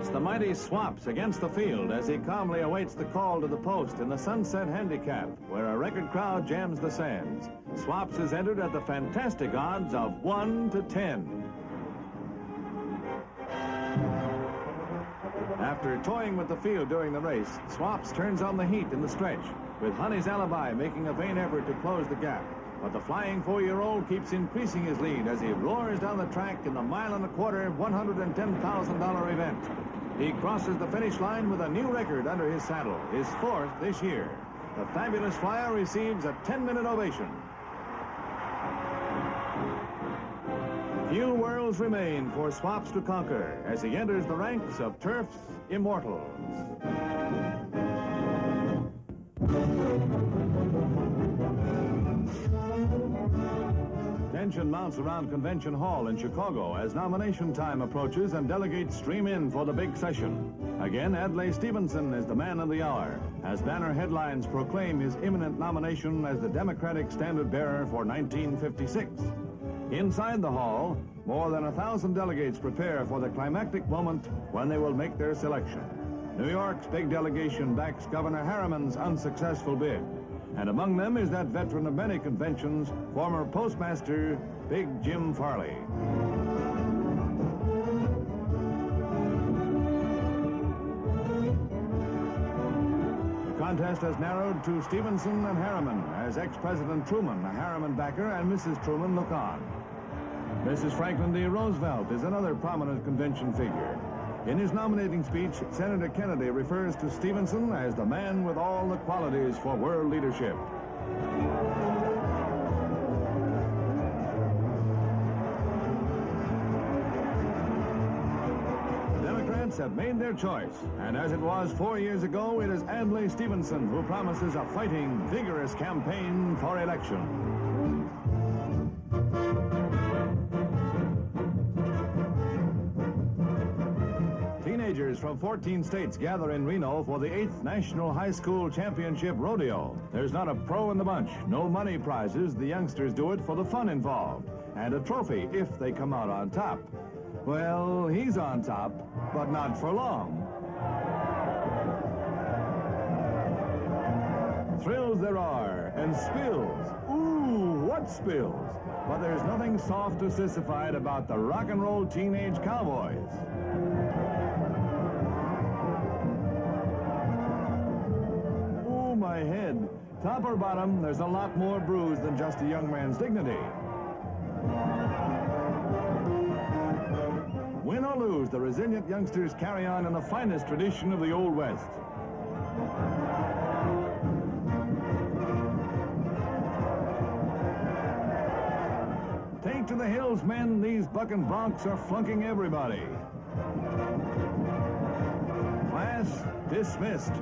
It's the mighty Swaps against the field as he calmly awaits the call to the post in the Sunset Handicap, where a record crowd jams the sands. Swaps is entered at the fantastic odds of 1 to 10. After toying with the field during the race, Swaps turns on the heat in the stretch, with Honey's Alibi making a vain effort to close the gap. But the flying 4-year-old keeps increasing his lead as he roars down the track in the mile-and-a-quarter, $110,000 event. He crosses the finish line with a new record under his saddle, his 4th this year. The fabulous flyer receives a 10-minute ovation. Few worlds remain for Swaps to conquer as he enters the ranks of Turf's immortals. Tension mounts around Convention Hall in Chicago as nomination time approaches and delegates stream in for the big session. Again, Adlai Stevenson is the man of the hour, as banner headlines proclaim his imminent nomination as the Democratic standard bearer for 1956. Inside the hall, more than 1,000 delegates prepare for the climactic moment when they will make their selection. New York's big delegation backs Governor Harriman's unsuccessful bid. And among them is that veteran of many conventions, former Postmaster Big Jim Farley. The contest has narrowed to Stevenson and Harriman, as ex-President Truman, a Harriman backer, and Mrs. Truman look on. Mrs. Franklin D. Roosevelt is another prominent convention figure. In his nominating speech, Senator Kennedy refers to Stevenson as the man with all the qualities for world leadership. The Democrats have made their choice, and as it was 4 years ago, it is Adlai Stevenson who promises a fighting, vigorous campaign for election. Teenagers from 14 states gather in Reno for the 8th National High School Championship Rodeo. There's not a pro in the bunch, no money prizes. The youngsters do it for the fun involved, and a trophy if they come out on top. Well, he's on top, but not for long. Thrills there are, and spills. Ooh, what spills? But there's nothing soft or sissified about the rock and roll teenage cowboys. My head. Top or bottom, there's a lot more bruise than just a young man's dignity. Win or lose, the resilient youngsters carry on in the finest tradition of the Old West. Take to the hills, men. These bucking broncs are flunking everybody. Class dismissed.